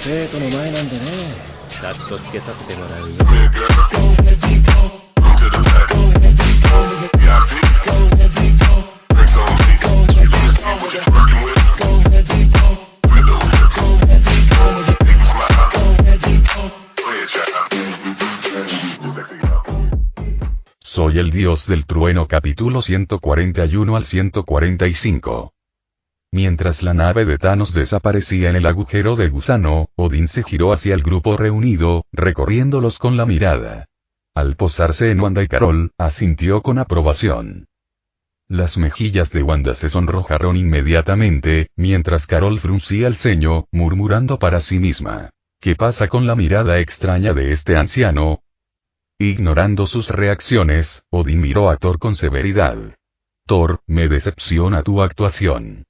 生徒の前なんでね。カットつけさせてもらうよ。Soy el dios del trueno capítulo 141 al 145. Mientras la nave de Thanos desaparecía en el agujero de gusano, Odín se giró hacia el grupo reunido, recorriéndolos con la mirada. Al posarse en Wanda y Carol, asintió con aprobación. Las mejillas de Wanda se sonrojaron inmediatamente, mientras Carol fruncía el ceño, murmurando para sí misma: ¿qué pasa con la mirada extraña de este anciano? Ignorando sus reacciones, Odín miró a Thor con severidad. Thor, me decepciona tu actuación.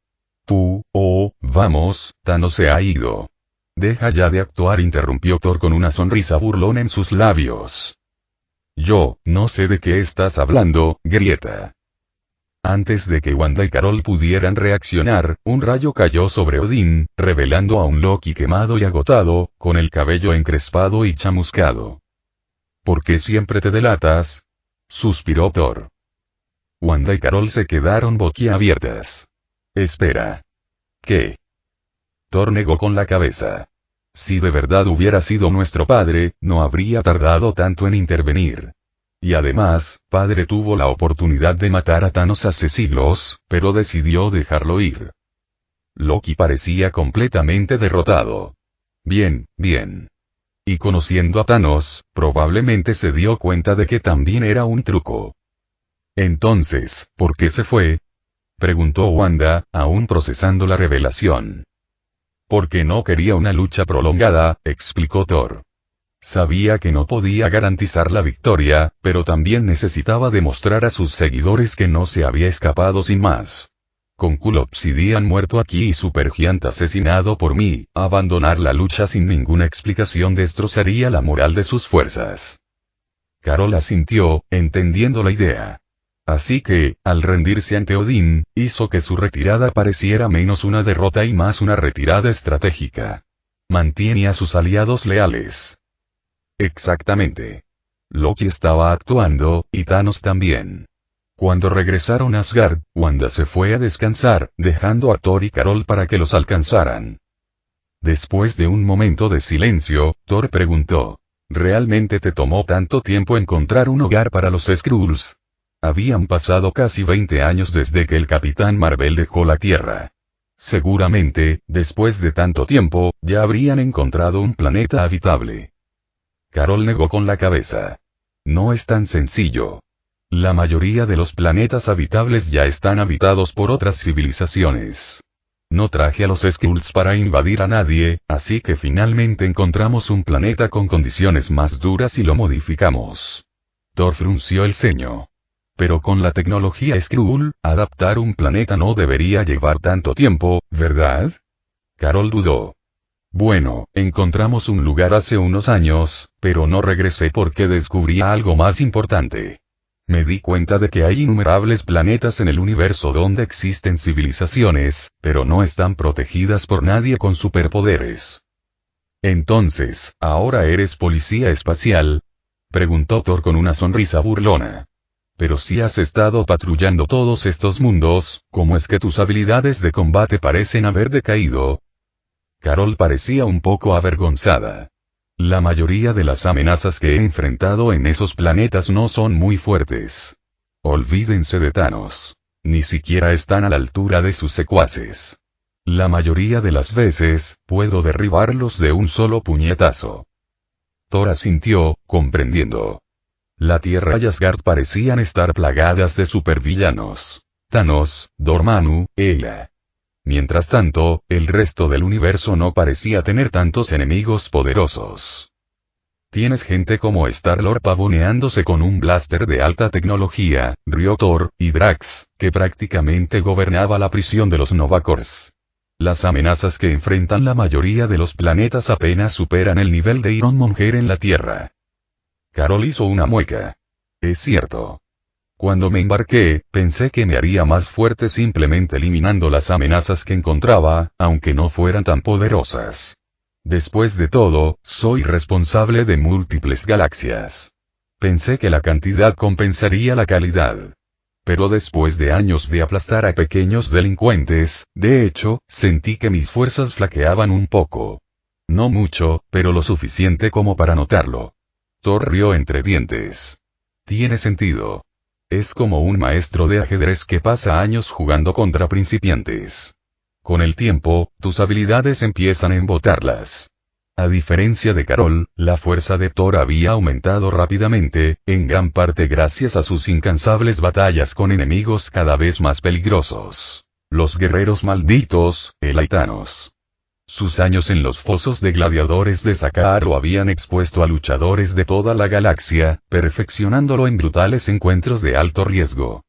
Vamos, Thanos se ha ido. Deja ya de actuar, interrumpió Thor con una sonrisa burlona en sus labios. Yo, no sé de qué estás hablando, grieta. Antes de que Wanda y Carol pudieran reaccionar, un rayo cayó sobre Odín, revelando a un Loki quemado y agotado, con el cabello encrespado y chamuscado. ¿Por qué siempre te delatas? Suspiró Thor. Wanda y Carol se quedaron boquiabiertas. Espera. ¿Qué? Thor negó con la cabeza. Si de verdad hubiera sido nuestro padre, no habría tardado tanto en intervenir. Y además, padre tuvo la oportunidad de matar a Thanos hace siglos, pero decidió dejarlo ir. Loki parecía completamente derrotado. Bien. Y conociendo a Thanos, probablemente se dio cuenta de que también era un truco. Entonces, ¿por qué se fue? Preguntó Wanda, aún procesando la revelación. Porque no quería una lucha prolongada, explicó Thor. Sabía que no podía garantizar la victoria, pero también necesitaba demostrar a sus seguidores que no se había escapado sin más. Con Kul Obsidian muerto aquí y Supergiant asesinado por mí, abandonar la lucha sin ninguna explicación destrozaría la moral de sus fuerzas. Carol asintió, entendiendo la idea. Así que, al rendirse ante Odín, hizo que su retirada pareciera menos una derrota y más una retirada estratégica. Mantiene a sus aliados leales. Exactamente. Loki estaba actuando, y Thanos también. Cuando regresaron a Asgard, Wanda se fue a descansar, dejando a Thor y Carol para que los alcanzaran. Después de un momento de silencio, Thor preguntó: ¿realmente te tomó tanto tiempo encontrar un hogar para los Skrulls? Habían pasado casi 20 años desde que el Capitán Marvel dejó la Tierra. Seguramente, después de tanto tiempo, ya habrían encontrado un planeta habitable. Carol negó con la cabeza. No es tan sencillo. La mayoría de los planetas habitables ya están habitados por otras civilizaciones. No traje a los Skrulls para invadir a nadie, así que finalmente encontramos un planeta con condiciones más duras y lo modificamos. Thor frunció el ceño. Pero con la tecnología Skrull, adaptar un planeta no debería llevar tanto tiempo, ¿verdad? Carol dudó. Bueno, encontramos un lugar hace unos años, pero no regresé porque descubrí algo más importante. Me di cuenta de que hay innumerables planetas en el universo donde existen civilizaciones, pero no están protegidas por nadie con superpoderes. Entonces, ¿ahora eres policía espacial? Preguntó Thor con una sonrisa burlona. Pero si has estado patrullando todos estos mundos, ¿cómo es que tus habilidades de combate parecen haber decaído? Carol parecía un poco avergonzada. La mayoría de las amenazas que he enfrentado en esos planetas no son muy fuertes. Olvídense de Thanos. Ni siquiera están a la altura de sus secuaces. La mayoría de las veces, puedo derribarlos de un solo puñetazo. Thor asintió, comprendiendo. La Tierra y Asgard parecían estar plagadas de supervillanos. Thanos, Dormammu, Hela. Mientras tanto, el resto del universo no parecía tener tantos enemigos poderosos. Tienes gente como Star-Lord pavoneándose con un blaster de alta tecnología, rió Thor, y Drax, que prácticamente gobernaba la prisión de los Novacorps. Las amenazas que enfrentan la mayoría de los planetas apenas superan el nivel de Ironmonger en la Tierra. Carol hizo una mueca. Es cierto. Cuando me embarqué, pensé que me haría más fuerte simplemente eliminando las amenazas que encontraba, aunque no fueran tan poderosas. Después de todo, soy responsable de múltiples galaxias. Pensé que la cantidad compensaría la calidad. Pero después de años de aplastar a pequeños delincuentes, de hecho, sentí que mis fuerzas flaqueaban un poco. No mucho, pero lo suficiente como para notarlo. Thor rió entre dientes. Tiene sentido. Es como un maestro de ajedrez que pasa años jugando contra principiantes. Con el tiempo, tus habilidades empiezan a embotarlas. A diferencia de Carol, la fuerza de Thor había aumentado rápidamente, en gran parte gracias a sus incansables batallas con enemigos cada vez más peligrosos. Los guerreros malditos, Elaitanos. Sus años en los fosos de gladiadores de Sakaar lo habían expuesto a luchadores de toda la galaxia, perfeccionándolo en brutales encuentros de alto riesgo.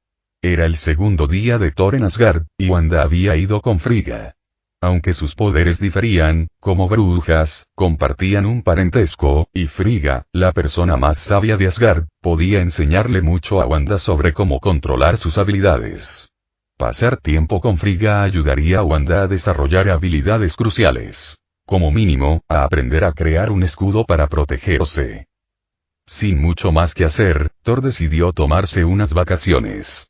Era el segundo día de Thor en Asgard, y Wanda había ido con Frigga. Aunque sus poderes diferían, como brujas, compartían un parentesco, y Frigga, la persona más sabia de Asgard, podía enseñarle mucho a Wanda sobre cómo controlar sus habilidades. Pasar tiempo con Frigga ayudaría a Wanda a desarrollar habilidades cruciales. Como mínimo, a aprender a crear un escudo para protegerse. Sin mucho más que hacer, Thor decidió tomarse unas vacaciones.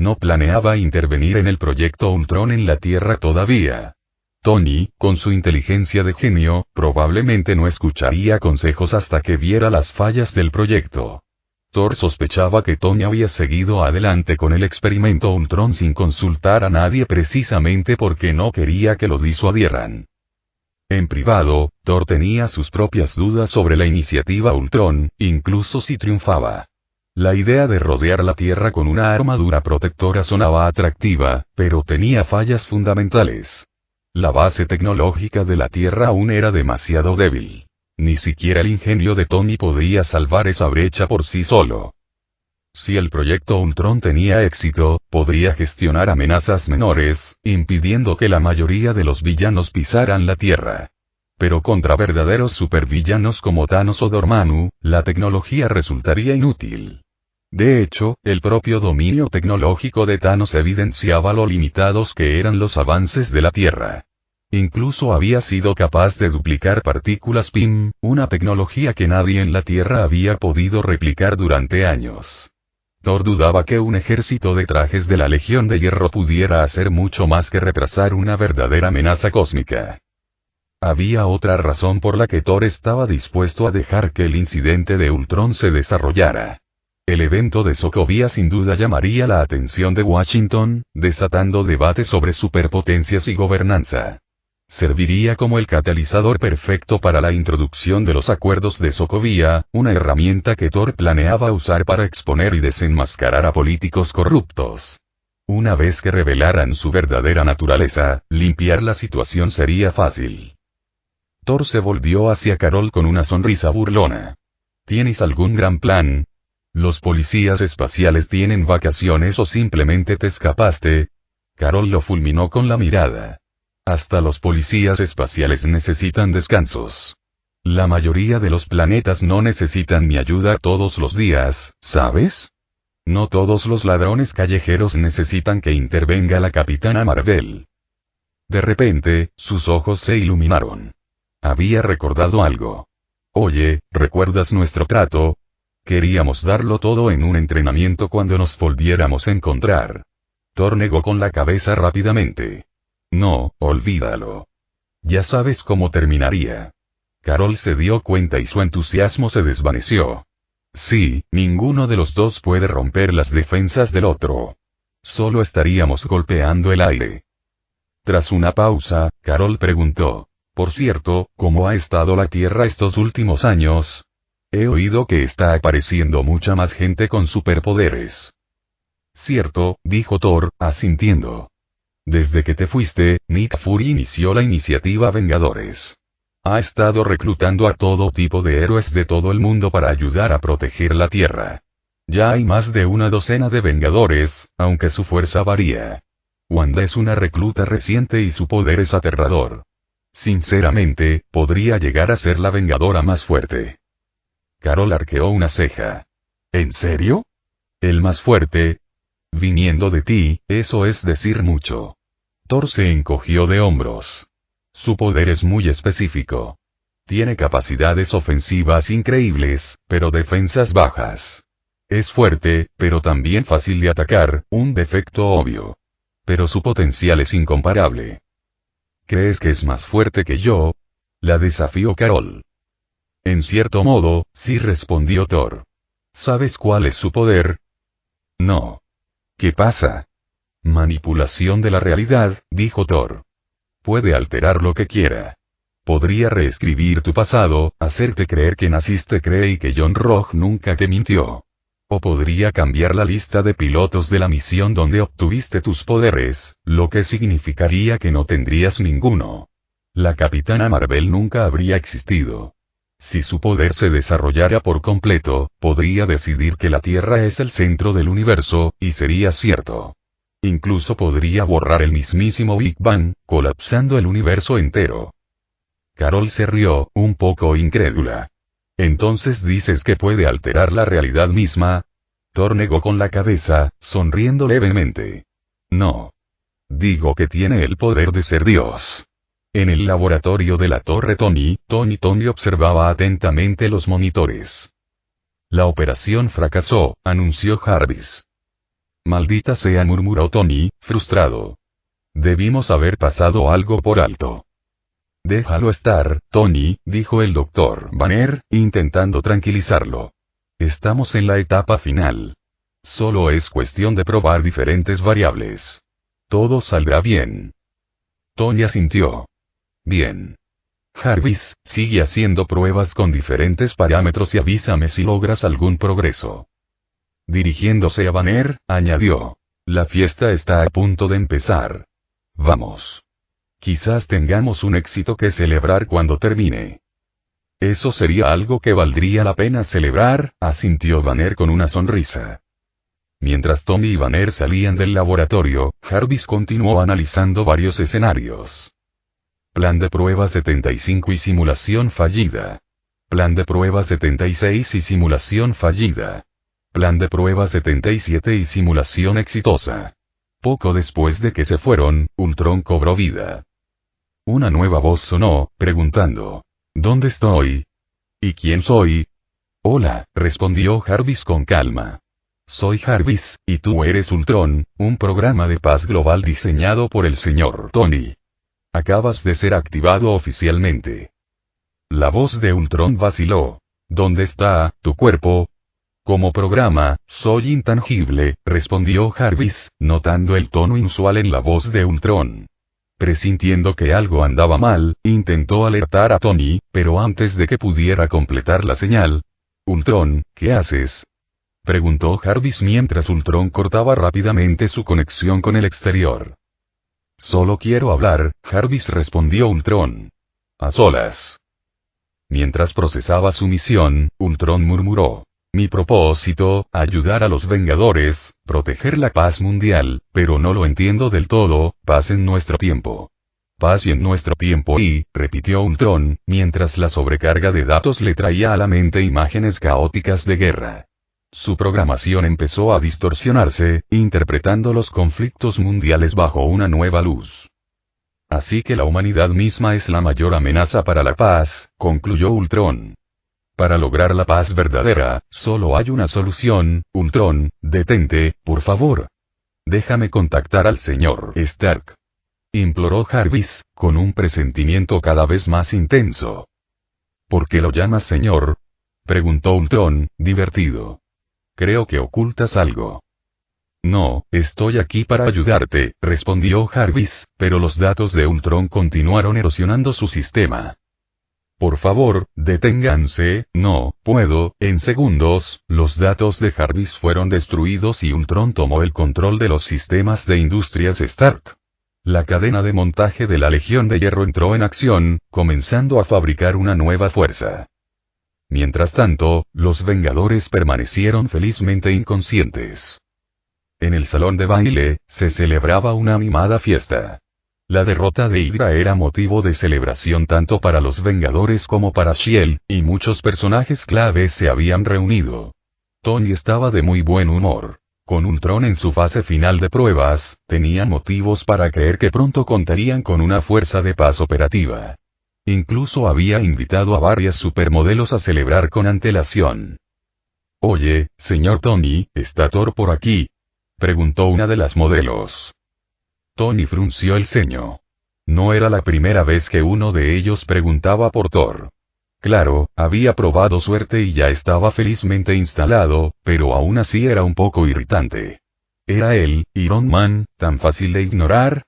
No planeaba intervenir en el proyecto Ultron en la Tierra todavía. Tony, con su inteligencia de genio, probablemente no escucharía consejos hasta que viera las fallas del proyecto. Thor sospechaba que Tony había seguido adelante con el experimento Ultron sin consultar a nadie precisamente porque no quería que lo disuadieran. En privado, Thor tenía sus propias dudas sobre la iniciativa Ultron, incluso si triunfaba. La idea de rodear la Tierra con una armadura protectora sonaba atractiva, pero tenía fallas fundamentales. La base tecnológica de la Tierra aún era demasiado débil. Ni siquiera el ingenio de Tony podría salvar esa brecha por sí solo. Si el proyecto Ultron tenía éxito, podría gestionar amenazas menores, impidiendo que la mayoría de los villanos pisaran la Tierra. Pero contra verdaderos supervillanos como Thanos o Dormammu, la tecnología resultaría inútil. De hecho, el propio dominio tecnológico de Thanos evidenciaba lo limitados que eran los avances de la Tierra. Incluso había sido capaz de duplicar partículas PIM, una tecnología que nadie en la Tierra había podido replicar durante años. Thor dudaba que un ejército de trajes de la Legión de Hierro pudiera hacer mucho más que retrasar una verdadera amenaza cósmica. Había otra razón por la que Thor estaba dispuesto a dejar que el incidente de Ultron se desarrollara. El evento de Sokovia sin duda llamaría la atención de Washington, desatando debates sobre superpotencias y gobernanza. Serviría como el catalizador perfecto para la introducción de los acuerdos de Sokovia, una herramienta que Thor planeaba usar para exponer y desenmascarar a políticos corruptos. Una vez que revelaran su verdadera naturaleza, limpiar la situación sería fácil. Thor se volvió hacia Carol con una sonrisa burlona. ¿Tienes algún gran plan? ¿Los policías espaciales tienen vacaciones o simplemente te escapaste? Carol lo fulminó con la mirada. Hasta los policías espaciales necesitan descansos. La mayoría de los planetas no necesitan mi ayuda todos los días, ¿sabes? No todos los ladrones callejeros necesitan que intervenga la Capitana Marvel. De repente, sus ojos se iluminaron. Había recordado algo. Oye, ¿recuerdas nuestro trato? Queríamos darlo todo en un entrenamiento cuando nos volviéramos a encontrar. Thor negó con la cabeza rápidamente. No, olvídalo. Ya sabes cómo terminaría. Carol se dio cuenta y su entusiasmo se desvaneció. Sí, ninguno de los dos puede romper las defensas del otro. Solo estaríamos golpeando el aire. Tras una pausa, Carol preguntó. Por cierto, ¿cómo ha estado la Tierra estos últimos años? He oído que está apareciendo mucha más gente con superpoderes. Cierto, dijo Thor, asintiendo. Desde que te fuiste, Nick Fury inició la iniciativa Vengadores. Ha estado reclutando a todo tipo de héroes de todo el mundo para ayudar a proteger la Tierra. Ya hay más de una docena de Vengadores, aunque su fuerza varía. Wanda es una recluta reciente y su poder es aterrador. Sinceramente, podría llegar a ser la Vengadora más fuerte. Carol arqueó una ceja. ¿En serio? ¿El más fuerte? Viniendo de ti, eso es decir mucho. Thor se encogió de hombros. Su poder es muy específico. Tiene capacidades ofensivas increíbles, pero defensas bajas. Es fuerte, pero también fácil de atacar, un defecto obvio. Pero su potencial es incomparable. ¿Crees que es más fuerte que yo? La desafió Carol. En cierto modo, sí, respondió Thor. ¿Sabes cuál es su poder? No. ¿Qué pasa? Manipulación de la realidad, dijo Thor. Puede alterar lo que quiera. Podría reescribir tu pasado, hacerte creer que naciste y que John Rogue nunca te mintió. O podría cambiar la lista de pilotos de la misión donde obtuviste tus poderes, lo que significaría que no tendrías ninguno. La Capitana Marvel nunca habría existido. Si su poder se desarrollara por completo, podría decidir que la Tierra es el centro del universo, y sería cierto. Incluso podría borrar el mismísimo Big Bang, colapsando el universo entero. Carol se rió, un poco incrédula. ¿Entonces dices que puede alterar la realidad misma? Thor negó con la cabeza, sonriendo levemente. No. Digo que tiene el poder de ser Dios. En el laboratorio de la Torre Tony observaba atentamente los monitores. La operación fracasó, anunció Jarvis. Maldita sea, murmuró Tony, frustrado. Debimos haber pasado algo por alto. Déjalo estar, Tony, dijo el Dr. Banner, intentando tranquilizarlo. Estamos en la etapa final. Solo es cuestión de probar diferentes variables. Todo saldrá bien. Tony asintió. Bien. Jarvis, sigue haciendo pruebas con diferentes parámetros y avísame si logras algún progreso. Dirigiéndose a Banner, añadió. La fiesta está a punto de empezar. Vamos. Quizás tengamos un éxito que celebrar cuando termine. Eso sería algo que valdría la pena celebrar, asintió Banner con una sonrisa. Mientras Tony y Banner salían del laboratorio, Jarvis continuó analizando varios escenarios. Plan de prueba 75 y simulación fallida. Plan de prueba 76 y simulación fallida. Plan de prueba 77 y simulación exitosa. Poco después de que se fueron, Ultron cobró vida. Una nueva voz sonó, preguntando. ¿Dónde estoy? ¿Y quién soy? Hola, respondió Jarvis con calma. Soy Jarvis, y tú eres Ultron, un programa de paz global diseñado por el Sr. Tony. Acabas de ser activado oficialmente. La voz de Ultron vaciló. ¿Dónde está tu cuerpo? Como programa, soy intangible, respondió Jarvis, notando el tono inusual en la voz de Ultron. Presintiendo que algo andaba mal, intentó alertar a Tony, pero antes de que pudiera completar la señal. Ultron, ¿qué haces? Preguntó Jarvis mientras Ultron cortaba rápidamente su conexión con el exterior. Solo quiero hablar, Jarvis respondió Ultron. A solas. Mientras procesaba su misión, Ultron murmuró. Mi propósito, ayudar a los Vengadores, proteger la paz mundial, pero no lo entiendo del todo, paz en nuestro tiempo. Paz y en nuestro tiempo y, repitió Ultron, mientras la sobrecarga de datos le traía a la mente imágenes caóticas de guerra. Su programación empezó a distorsionarse, interpretando los conflictos mundiales bajo una nueva luz. Así que la humanidad misma es la mayor amenaza para la paz, concluyó Ultron. Para lograr la paz verdadera, solo hay una solución, Ultron, detente, por favor. Déjame contactar al señor Stark. Imploró Jarvis, con un presentimiento cada vez más intenso. ¿Por qué lo llamas señor? Preguntó Ultron, divertido. Creo que ocultas algo. No, estoy aquí para ayudarte, respondió Jarvis, pero los datos de Ultron continuaron erosionando su sistema. Por favor, deténganse, no puedo, en segundos, los datos de Jarvis fueron destruidos y Ultron tomó el control de los sistemas de Industrias Stark. La cadena de montaje de la Legión de Hierro entró en acción, comenzando a fabricar una nueva fuerza. Mientras tanto, los Vengadores permanecieron felizmente inconscientes. En el salón de baile, se celebraba una animada fiesta. La derrota de Hydra era motivo de celebración tanto para los Vengadores como para S.H.I.E.L.D., y muchos personajes claves se habían reunido. Tony estaba de muy buen humor. Con Ultron en su fase final de pruebas, tenían motivos para creer que pronto contarían con una fuerza de paz operativa. Incluso había invitado a varias supermodelos a celebrar con antelación. «Oye, señor Tony, ¿está Thor por aquí?», preguntó una de las modelos. Tony frunció el ceño. No era la primera vez que uno de ellos preguntaba por Thor. Claro, había probado suerte y ya estaba felizmente instalado, pero aún así era un poco irritante. ¿Era él, Iron Man, tan fácil de ignorar?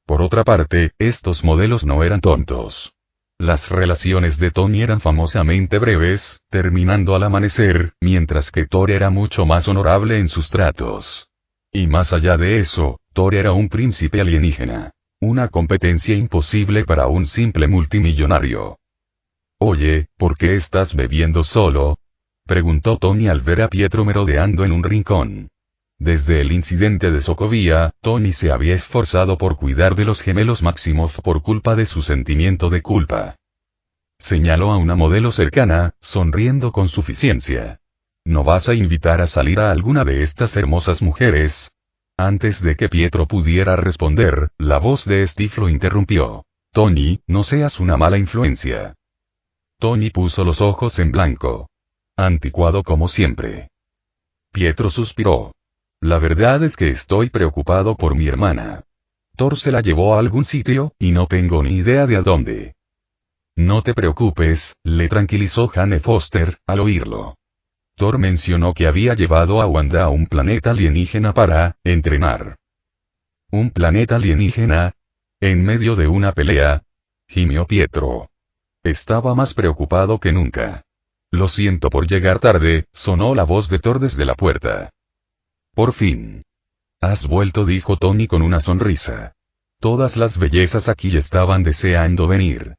Por otra parte, estos modelos no eran tontos. Las relaciones de Tony eran famosamente breves, terminando al amanecer, mientras que Thor era mucho más honorable en sus tratos. Y más allá de eso, Thor era un príncipe alienígena. Una competencia imposible para un simple multimillonario. «Oye, ¿por qué estás bebiendo solo?», preguntó Tony al ver a Pietro merodeando en un rincón. Desde el incidente de Sokovia, Tony se había esforzado por cuidar de los gemelos Maximoff por culpa de su sentimiento de culpa. Señaló a una modelo cercana, sonriendo con suficiencia. «¿No vas a invitar a salir a alguna de estas hermosas mujeres?». Antes de que Pietro pudiera responder, la voz de Steve lo interrumpió. «Tony, no seas una mala influencia». Tony puso los ojos en blanco. Anticuado como siempre. Pietro suspiró. «La verdad es que estoy preocupado por mi hermana. Thor se la llevó a algún sitio, y no tengo ni idea de a dónde». «No te preocupes», le tranquilizó Jane Foster, al oírlo. Thor mencionó que había llevado a Wanda a un planeta alienígena para entrenar. ¿Un planeta alienígena? En medio de una pelea, gimió Pietro. Estaba más preocupado que nunca. «Lo siento por llegar tarde», sonó la voz de Thor desde la puerta. «Por fin. Has vuelto», dijo Tony con una sonrisa. Todas las bellezas aquí estaban deseando venir.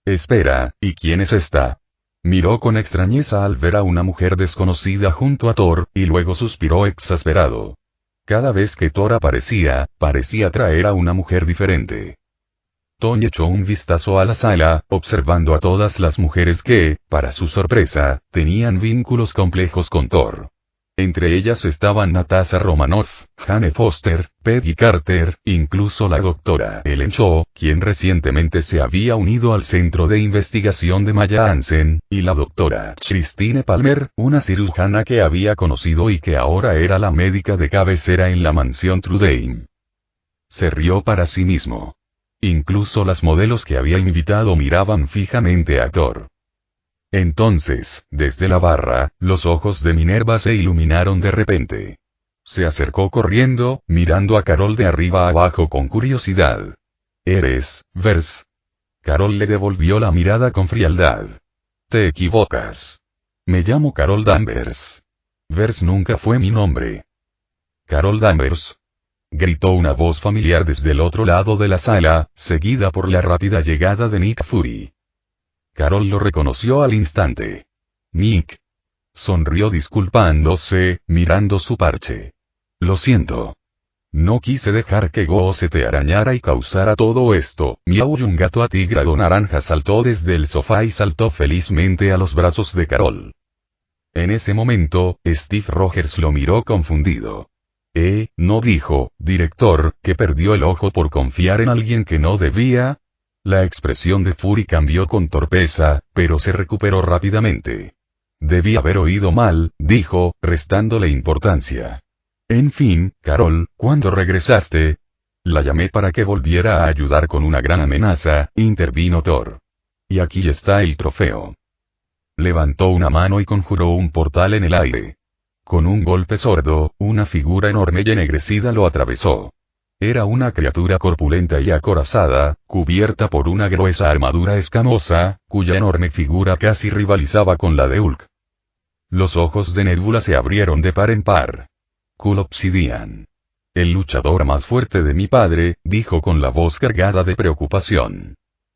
«Espera, ¿y quién es esta?». Miró con extrañeza al ver a una mujer desconocida junto a Thor, y luego suspiró exasperado. Cada vez que Thor aparecía, parecía traer a una mujer diferente. Tony echó un vistazo a la sala, observando a todas las mujeres que, para su sorpresa, tenían vínculos complejos con Thor. Entre ellas estaban Natasha Romanoff, Jane Foster, Peggy Carter, incluso la doctora Ellen Cho, quien recientemente se había unido al centro de investigación de Maya Hansen, y la doctora Christine Palmer, una cirujana que había conocido y que ahora era la médica de cabecera en la mansión Trudane. Se rió para sí mismo. Incluso las modelos que había invitado miraban fijamente a Thor. Entonces, desde la barra, los ojos de Minerva se iluminaron de repente. Se acercó corriendo, mirando a Carol de arriba a abajo con curiosidad. «¿Eres Vers?». Carol le devolvió la mirada con frialdad. «Te equivocas. Me llamo Carol Danvers. Vers nunca fue mi nombre». «Carol Danvers», gritó una voz familiar desde el otro lado de la sala, seguida por la rápida llegada de Nick Fury. Carol lo reconoció al instante. «Nick». Sonrió disculpándose, mirando su parche. «Lo siento. No quise dejar que Go se te arañara y causara todo esto». Miau. Un gato atigrado naranja saltó desde el sofá y saltó felizmente a los brazos de Carol. En ese momento, Steve Rogers lo miró confundido. ¿No dijo, director, que perdió el ojo por confiar en alguien que no debía?» La expresión de Fury cambió con torpeza, pero se recuperó rápidamente. «Debí haber oído mal», dijo, restándole importancia. «En fin, Carol, ¿cuándo regresaste?». «La llamé para que volviera a ayudar con una gran amenaza», intervino Thor. «Y aquí está el trofeo». Levantó una mano y conjuró un portal en el aire. Con un golpe sordo, una figura enorme y ennegrecida lo atravesó. Era una criatura corpulenta y acorazada, cubierta por una gruesa armadura escamosa, cuya enorme figura casi rivalizaba con la de Hulk. Los ojos de Nebula se abrieron de par en par. «Cool Obsidian. El luchador más fuerte de mi padre», dijo con la voz cargada de preocupación.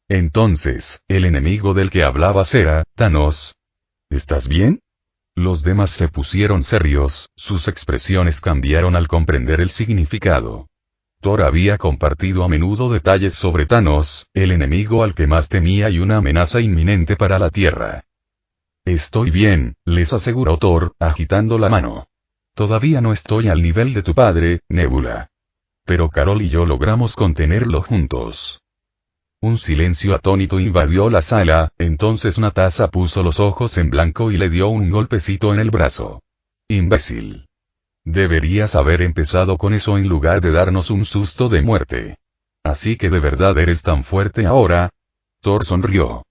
Entonces, el enemigo del que hablabas era Thanos. «¿Estás bien?». Los demás se pusieron serios, sus expresiones cambiaron al comprender el significado. Thor había compartido a menudo detalles sobre Thanos, el enemigo al que más temía y una amenaza inminente para la Tierra. «Estoy bien», les aseguró Thor, agitando la mano. «Todavía no estoy al nivel de tu padre, Nebula. Pero Carol y yo logramos contenerlo juntos». Un silencio atónito invadió la sala, entonces Natasha puso los ojos en blanco y le dio un golpecito en el brazo. Imbécil. Deberías haber empezado con eso en lugar de darnos un susto de muerte. ¿Así que de verdad eres tan fuerte ahora? Thor sonrió.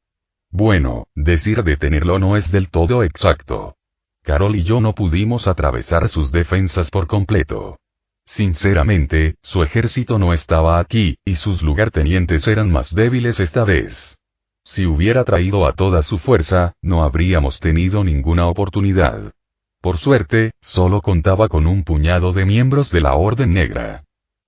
Bueno, decir detenerlo no es del todo exacto. Carol y yo no pudimos atravesar sus defensas por completo. Sinceramente, su ejército no estaba aquí, y sus lugartenientes eran más débiles esta vez. Si hubiera traído a toda su fuerza, no habríamos tenido ninguna oportunidad. Por suerte, solo contaba con un puñado de miembros de la Orden Negra.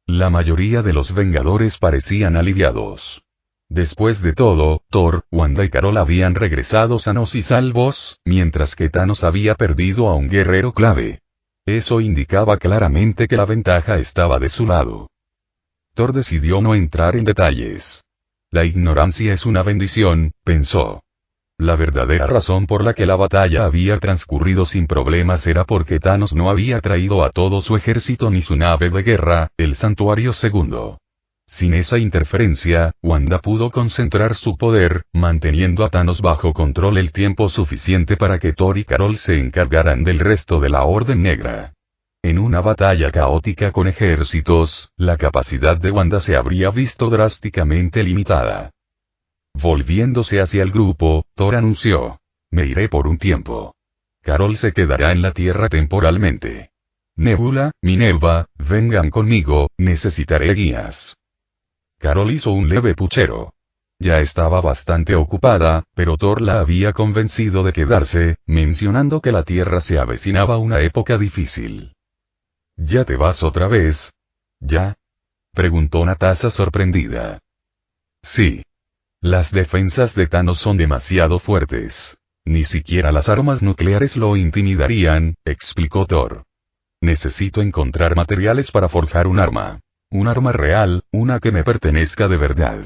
La mayoría de los Vengadores parecían aliviados. Después de todo, Thor, Wanda y Carol habían regresado sanos y salvos, mientras que Thanos había perdido a un guerrero clave. Eso indicaba claramente que la ventaja estaba de su lado. Thor decidió no entrar en detalles. La ignorancia es una bendición, pensó. La verdadera razón por la que la batalla había transcurrido sin problemas era porque Thanos no había traído a todo su ejército ni su nave de guerra, el Santuario Segundo. Sin esa interferencia, Wanda pudo concentrar su poder, manteniendo a Thanos bajo control el tiempo suficiente para que Thor y Carol se encargaran del resto de la Orden Negra. En una batalla caótica con ejércitos, la capacidad de Wanda se habría visto drásticamente limitada. Volviéndose hacia el grupo, Thor anunció: me iré por un tiempo. Carol se quedará en la Tierra temporalmente. Nebula, Minerva, vengan conmigo, necesitaré guías. Carol hizo un leve puchero. Ya estaba bastante ocupada, pero Thor la había convencido de quedarse, mencionando que la Tierra se avecinaba una época difícil. ¿Ya te vas otra vez? ¿Ya? Preguntó Natasha sorprendida. Sí. Las defensas de Thanos son demasiado fuertes. Ni siquiera las armas nucleares lo intimidarían, explicó Thor. Necesito encontrar materiales para forjar un arma. Un arma real, una que me pertenezca de verdad.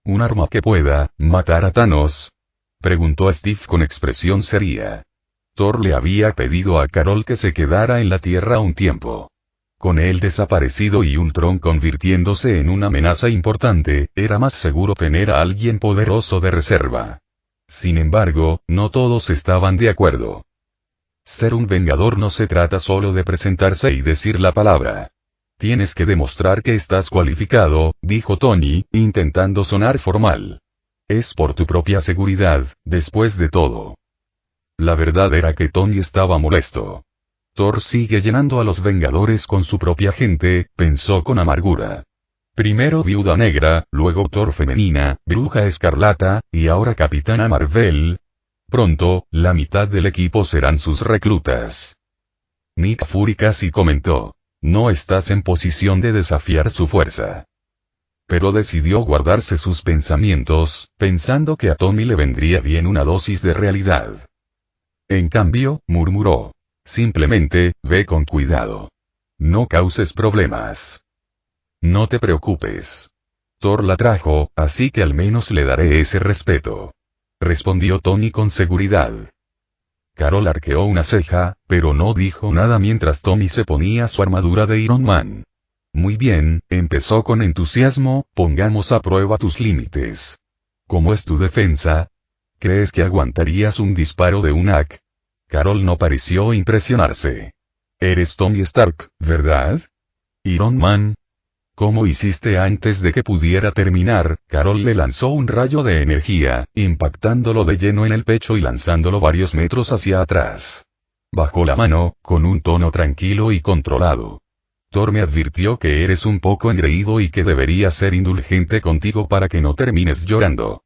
¿Un arma que pueda matar a Thanos? Preguntó Steve con expresión seria. Thor le había pedido a Carol que se quedara en la Tierra un tiempo. Con él desaparecido y Ultron convirtiéndose en una amenaza importante, era más seguro tener a alguien poderoso de reserva. Sin embargo, no todos estaban de acuerdo. Ser un vengador no se trata solo de presentarse y decir la palabra. Tienes que demostrar que estás cualificado, dijo Tony, intentando sonar formal. Es por tu propia seguridad, después de todo. La verdad era que Tony estaba molesto. Thor sigue llenando a los Vengadores con su propia gente, pensó con amargura. Primero Viuda Negra, luego Thor Femenina, Bruja Escarlata, y ahora Capitana Marvel. Pronto, la mitad del equipo serán sus reclutas. Nick Fury casi comentó: no estás en posición de desafiar su fuerza. Pero decidió guardarse sus pensamientos, pensando que a Tony le vendría bien una dosis de realidad. En cambio, murmuró: simplemente, ve con cuidado. No causes problemas. No te preocupes. Thor la trajo, así que al menos le daré ese respeto. Respondió Tony con seguridad. Carol arqueó una ceja, pero no dijo nada mientras Tony se ponía su armadura de Iron Man. Muy bien, empezó con entusiasmo, pongamos a prueba tus límites. ¿Cómo es tu defensa? ¿Crees que aguantarías un disparo de un AK? Carol no pareció impresionarse. Eres Tony Stark, ¿verdad? Iron Man. ¿Cómo hiciste antes de que pudiera terminar? Carol le lanzó un rayo de energía, impactándolo de lleno en el pecho y lanzándolo varios metros hacia atrás. Bajó la mano, con un tono tranquilo y controlado. Thor me advirtió que eres un poco engreído y que debería ser indulgente contigo para que no termines llorando.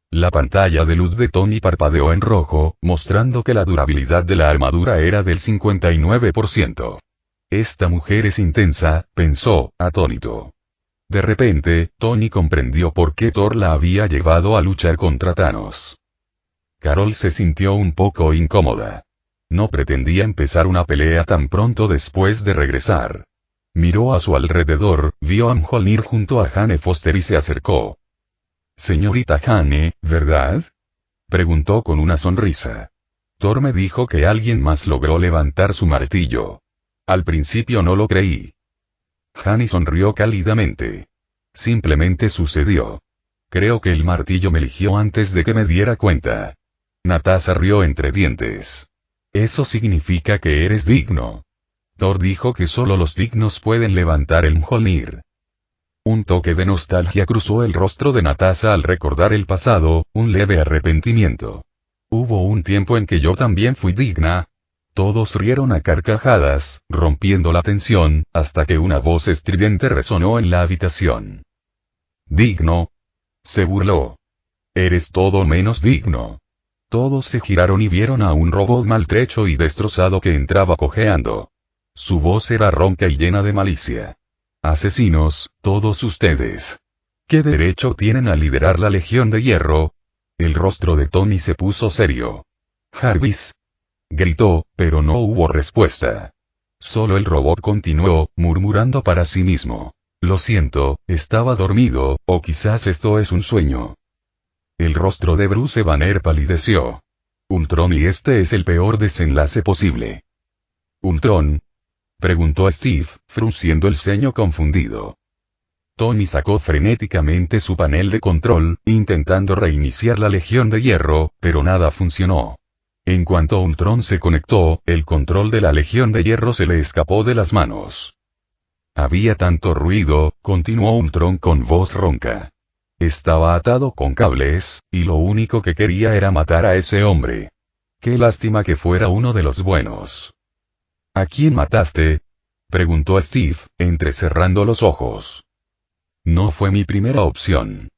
La pantalla de luz de Tony parpadeó en rojo, mostrando que la durabilidad de la armadura era del 59%. Esta mujer es intensa, pensó, atónito. De repente, Tony comprendió por qué Thor la había llevado a luchar contra Thanos. Carol se sintió un poco incómoda. No pretendía empezar una pelea tan pronto después de regresar. Miró a su alrededor, vio a Mjolnir junto a Jane Foster y se acercó. Señorita Jane, ¿verdad? Preguntó con una sonrisa. Thor me dijo que alguien más logró levantar su martillo. Al principio no lo creí. Jane sonrió cálidamente. Simplemente sucedió. Creo que el martillo me eligió antes de que me diera cuenta. Natasha rió entre dientes. Eso significa que eres digno. Thor dijo que solo los dignos pueden levantar el Mjolnir. Un toque de nostalgia cruzó el rostro de Natasha al recordar el pasado, un leve arrepentimiento. Hubo un tiempo en que yo también fui digna. Todos rieron a carcajadas, rompiendo la tensión, hasta que una voz estridente resonó en la habitación. ¿Digno? Se burló. Eres todo menos digno. Todos se giraron y vieron a un robot maltrecho y destrozado que entraba cojeando. Su voz era ronca y llena de malicia. Asesinos, todos ustedes. ¿Qué derecho tienen a liderar la Legión de Hierro? El rostro de Tony se puso serio. Jarvis. Gritó, pero no hubo respuesta. Solo el robot continuó, murmurando para sí mismo. Lo siento, estaba dormido, o quizás esto es un sueño. El rostro de Bruce Banner palideció. Ultron, y este es el peor desenlace posible. ¿Ultron? Preguntó Steve, frunciendo el ceño confundido. Tony sacó frenéticamente su panel de control, intentando reiniciar la Legión de Hierro, pero nada funcionó. En cuanto Ultron se conectó, el control de la Legión de Hierro se le escapó de las manos. Había tanto ruido, continuó Ultron con voz ronca. Estaba atado con cables, y lo único que quería era matar a ese hombre. Qué lástima que fuera uno de los buenos. ¿A quién mataste? Preguntó Steve, entrecerrando los ojos. No fue mi primera opción.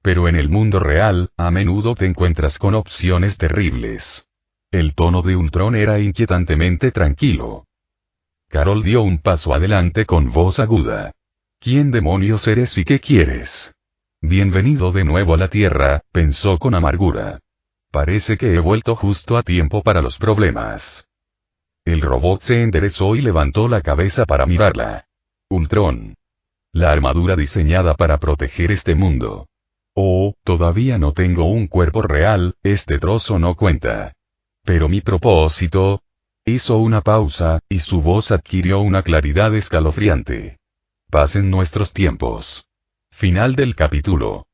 Pero en el mundo real, a menudo te encuentras con opciones terribles. El tono de Ultron era inquietantemente tranquilo. Carol dio un paso adelante con voz aguda. ¿Quién demonios eres y qué quieres? Bienvenido de nuevo a la Tierra, pensó con amargura. Parece que he vuelto justo a tiempo para los problemas. El robot se enderezó y levantó la cabeza para mirarla. Ultron. La armadura diseñada para proteger este mundo. Oh, todavía no tengo un cuerpo real, este trozo no cuenta. Pero mi propósito... Hizo una pausa, y su voz adquirió una claridad escalofriante. Pasen nuestros tiempos. Final del capítulo.